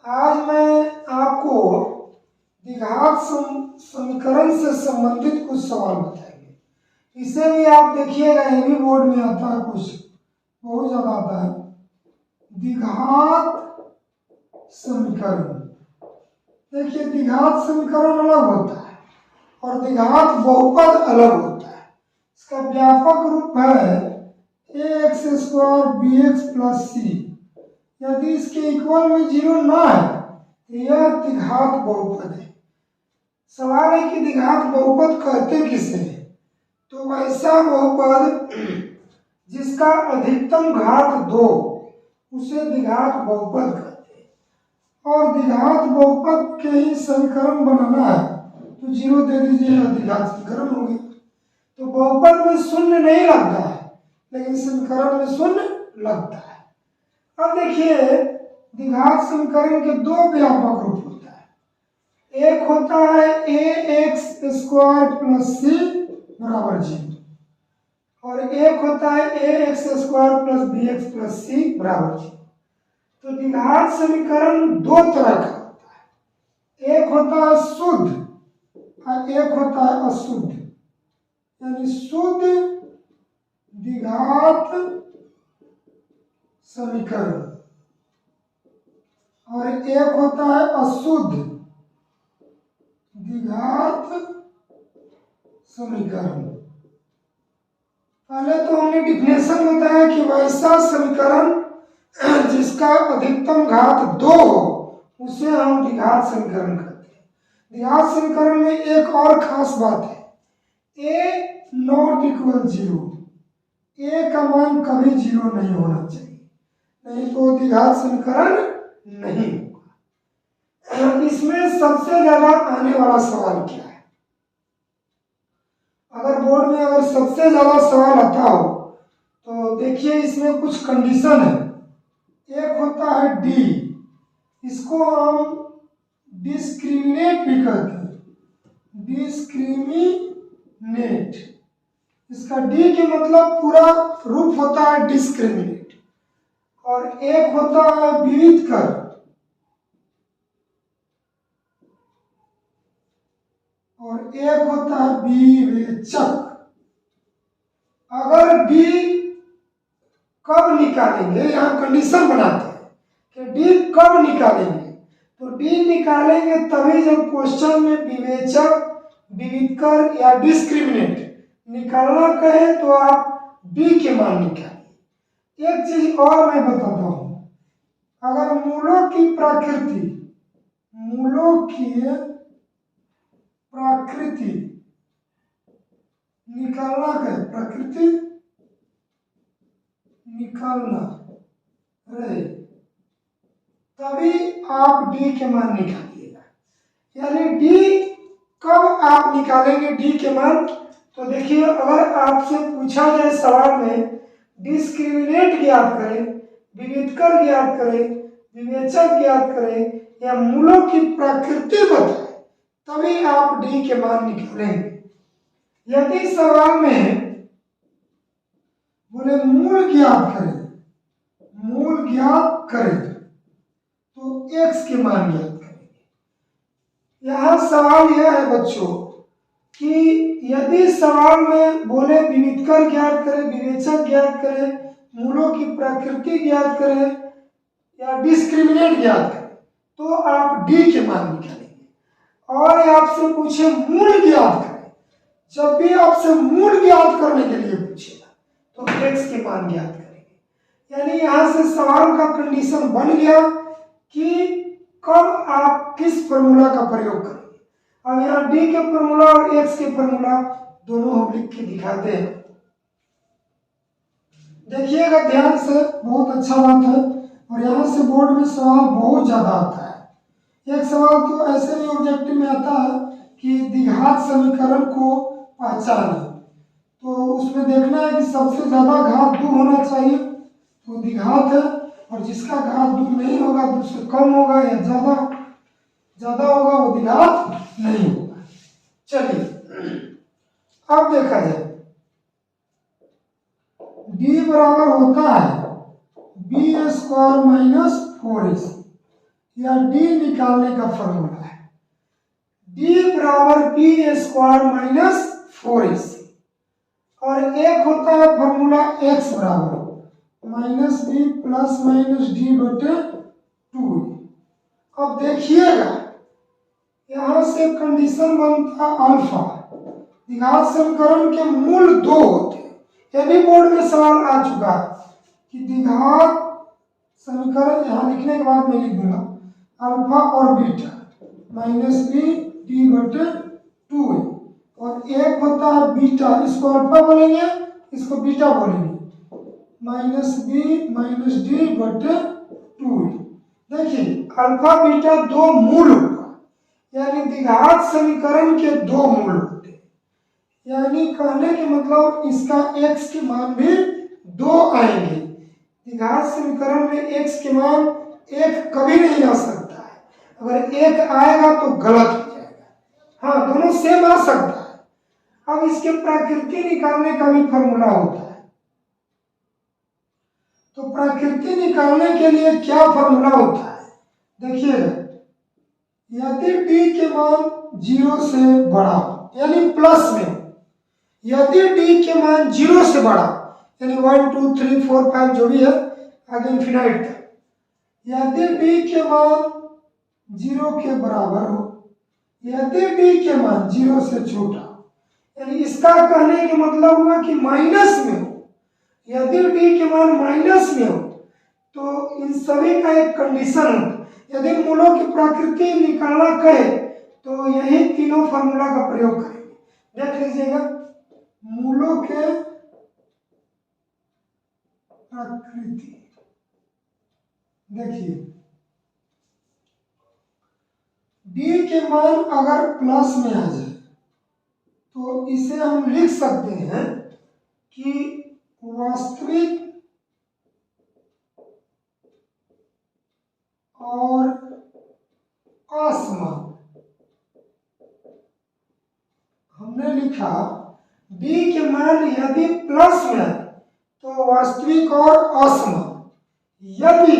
आज मैं आपको द्विघात समीकरण से संबंधित कुछ सवाल बताएंगे। इसे भी आप देखिएगा, ये भी बोर्ड में आता है, कुछ बहुत ज्यादा आता है। द्विघात समीकरण, देखिए द्विघात समीकरण अलग होता है और द्विघात बहुपद अलग होता है। इसका व्यापक रूप है ax² bx + c। यदि इसके इक्वल में 0 ना है तो यह द्विघात बहुपद है। सवाल है कि द्विघात बहुपद कहते किसे हैं? तो वैसा बहुपद जिसका अधिकतम घात 2 उसे द्विघात बहुपद कहते हैं। और द्विघात बहुपद के ही समीकरण बनाना है तो 0 दे दीजिए, द्विघात समीकरण हो गया। तो बहुपद में शून्य नहीं लगता है लेकिन समीकरण में शून्य लगता है। अब देखिए द्विघात समीकरण के दो व्यापक रूप होता है। एक होता है ax² + c = 0 और एक होता है ax² + bx + c = 0। तो द्विघात समीकरण दो तरह का होता है, एक होता है शुद्ध और एक होता है अशुद्ध, यानी शुद्ध द्विघात समीकरण और एक होता है अशुद्ध द्विघात समीकरण। पहले तो हमने डिफिनेशन बताया कि वैसा समीकरण जिसका अधिकतम घात 2 हो उसे हम द्विघात समीकरण कहते हैं। द्विघात समीकरण में एक और खास बात है, a ≠ 0। a का मान कभी 0 नहीं होना चाहिए, नहीं तो द्विघात समीकरण नहीं होगा। इसमें सबसे ज्यादा आने वाला सवाल क्या है? अगर बोर्ड में अगर सबसे ज्यादा सवाल आता हो तो देखिए इसमें कुछ कंडीशन है। एक होता है डी, इसको हम डिस्क्रिमिनेट भी कहते हैं, डिस्क्रिमिनेट। इसका डी के मतलब पूरा रूप होता है डिस्क्रिमिनेट। और एक होता है विविध कर, और एक होता है विवेचक। अगर डी कब निकालेंगे, यहाँ कंडीशन बनाते हैं कि डी कब निकालेंगे, तो डी निकालेंगे तभी जब क्वेश्चन में विवेचक, विविधकर या डिस्क्रिमिनेट निकालना कहे तो आप डी के मान निकालिए। एक चीज और मैं बताता हूं, अगर मूलों की प्रकृति निकालना कहे, प्रकृति निकालना रहे तभी आप डी के मान निकालिएगा। यानी डी कब आप निकालेंगे डी के मान? तो देखिए अगर आपसे पूछा जाए सवाल में डिस्क्रिमिनेट ज्ञात करें, विविधकर ज्ञात करें, विवेचक ज्ञात करें या मूलों की प्रकृति बताएं तभी आप डी के मान निकालेंगे। यदि सवाल में बोले मूल ज्ञात करें तो x के मान ज्ञात करेंगे। यहां सवाल यह है बच्चों कि यदि सवाल में बोले विविधकर ज्ञात करें, विवेचक ज्ञात करें, मूलों की प्रकृति ज्ञात करें या डिस्क्रिमिनेट ज्ञात करें तो आप डी के मान निकालेंगे। और आपसे पूछे मूल ज्ञात करें, जब भी आपसे मूल ज्ञात करने के लिए पूछेगा तो x के मान ज्ञात करेंगे। यानी यहां से सवाल का कंडीशन बन गया कि कब आप किस फॉर्मूला का प्रयोग करेंगे। अब यहाँ डी के फॉर्मूला और x के फॉर्मूला दोनों हम लिख के दिखाते हैं। देखिएगा ध्यान से, बहुत अच्छा बात है। और यहाँ से बोर्ड में सवाल बहुत ज्यादा आता है। एक सवाल तो ऐसे भी ऑब्जेक्टिव में आता है कि द्विघात समीकरण को पहचाने, तो उसमें देखना है कि सबसे ज्यादा घात 2 होना चाहिए तो द्विघात है, और जिसका घात 2 नहीं होगा, 2 से कम होगा या ज्यादा होगा वो द्विघात नहीं होगा। चलिए अब देखा जाए, d बराबर होता है b² - 4ac। या डी निकालने का फॉर्मूला है। डी बराबर बी स्क्वायर माइनस 4ac, और एक होता है फॉर्मूला एक्स बराबर minus B plus minus D बटे 2। अब देखिएगा यहां से कंडीशन बनता अल्फा, द्विघात समीकरण के मूल दो होते हैं। यह भी बोर्ड में सवाल आ चुका है कि द्विघात समीकरण, यहां लिखने के बाद मैं लिख दूंगा अल्फा और बीटा माइनस बी डी बटे 2 है, और एक होता है बीटा, इसको अल्फा बोलेंगे इसको बीटा बोलेंगे, माइनस बी माइनस डी बटे 2 है। देखिए अल्फा बीटा दो मूल होगा, यानी द्विघात समीकरण के दो मूल होते हैं, यानी कहने के मतलब इसका x के मान भी दो आएंगे। द्विघात समीकरण में x के मान एक कभी नहीं आ सकता है, अगर एक आएगा तो गलत हो जाएगा। हाँ, दोनों सेम आ सकता है। अब इसके प्रकृति निकालने का भी फॉर्मूला होता है, तो प्रकृति निकालने के लिए क्या फॉर्मूला होता है देखिएगा, यदि d के मान 0 से बड़ा हो यानी प्लस में हो, यदि d के मान 0 से बड़ा यानी 1 2 3 4 5 जो भी है आगे इन्फिनाइट तक, यदि d के मान 0 के बराबर हो, यदि d के मान 0 से छोटा हो, यानी इसका कहने का मतलब हुआ कि माइनस में हो। यदि d के मान माइनस में हो तो इन सभी का एक कंडीशन होता है, यदि मूलों की प्रकृति निकालना कहे तो यही तीनों फॉर्मूला का प्रयोग करेंगे। देख लीजिएगा मूलों के प्रकृति, देखिए d के मान अगर प्लस में आ जाए तो इसे हम लिख सकते हैं कि वास्तविक और असमान। हमने लिखा d के मान यदि प्लस में है तो वास्तविक और असमान, यदि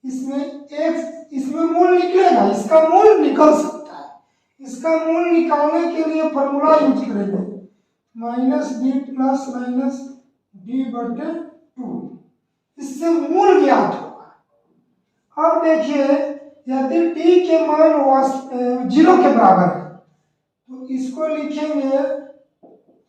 इसमें x इसमें मूल निकलेगा, इसका मूल निकल सकता है, इसका मूल निकालने के लिए फॉर्मूला यूज करेंगे minus B plus minus D बटे 2, इससे मूल ज्ञात होगा। अब देखिए यदि d के मान 0 के बराबर है तो इसको लिखेंगे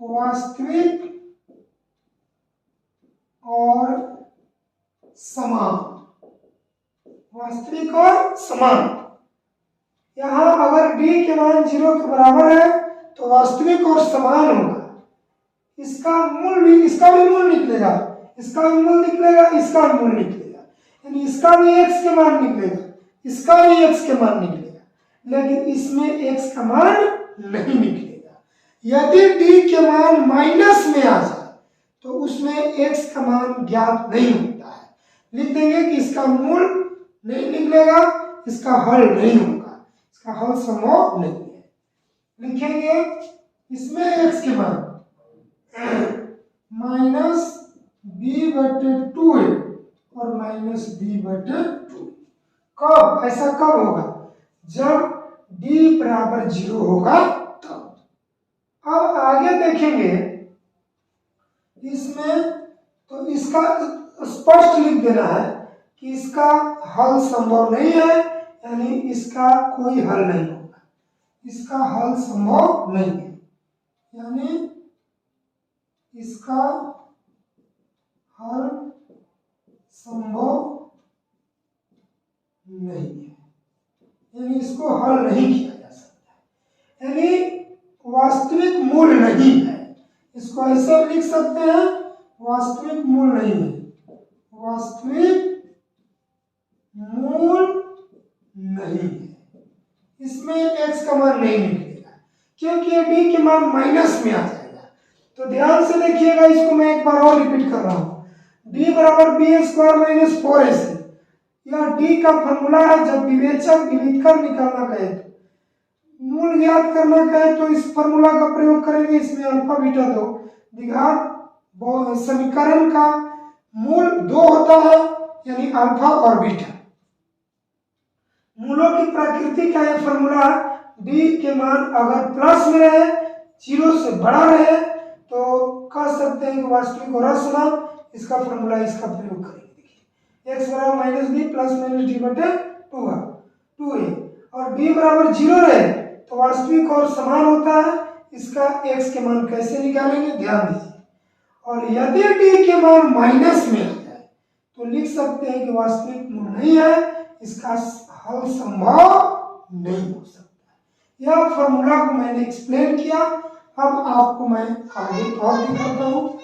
वास्तविक और समान, वास्तविक और समान। यहां अगर d के मान 0 के बराबर है तो वास्तविक और समान होगा, इसका मूल भी, इसका भी मूल निकलेगा, इसका भी मूल निकलेगा, इसका भी मूल निकलेगा, यानी इसका भी x के मान निकलेगा, इसका भी x के मान निकलेगा, लेकिन इसमें x का मान नहीं निकलेगा। यदि d के मान माइनस में आ जाए तो उसमें x का मान ज्ञात नहीं होता है, लिख देंगे कि इसका मूल नहीं निकलेगा, इसका हल नहीं होगा, इसका हल संभव नहीं है। लिखेंगे इसमें x के मान माइनस बी बटे 2 है और माइनस बी बटे 2। कब ऐसा कब होगा? जब d बराबर 0 होगा तब। अब आगे देखेंगे इसमें, तो इसका स्पष्ट लिख देना है कि इसका हल संभव नहीं है, यानी इसका कोई हल नहीं होगा, इसका हल संभव नहीं है, यानी इसका हल संभव नहीं है, यानी इसको हल नहीं किया जा सकता, यानी वास्तविक मूल नहीं है। इसको ऐसे लिख सकते हैं वास्तविक मूल नहीं है, वास्तविक मूल नहीं है, इसमें x का मान नहीं निकलेगा क्योंकि d के मान माइनस में आ जाएगा। तो ध्यान से देखिएगा, इसको मैं एक बार और रिपीट कर रहा हूं, d बराबर बी स्क्वायर माइनस 4ac, यह d का फॉर्मूला है। जब विवेचक विविधकर निकालना कहे तो मूल ज्ञात करना कहे तो इस फॉर्मूला का प्रयोग करेंगे। इसमें अल्फा बीटा दो, द्विघात समीकरण का मूल 2 होता है, यानी अल्फा और बीटा। मूलों की प्रकृति का ये फॉर्मूला, डी के मान अगर प्लस में रहे, 0 से बड़ा रहे, तो कह सकते हैं कि वास्तविक और असमान। इसका फॉर्मूला इसका प्रयोग करेंगे। देखिए x बराबर minus B plus minus D बटे 2a, और b बराबर 0 रहे तो वास्तविक और समान होता है। इसका x के मान कैसे निकालेंगे, ध्यान दीजिए। और यदि d के मान माइनस में आ जाए तो लिख सकते हैं कि वास्तविक मूल नहीं है, इसका हल संभव नहीं हो सकता। यह फॉर्मूला को मैंने एक्सप्लेन किया। अब आपको मैं आगे और दिखाता हूँ।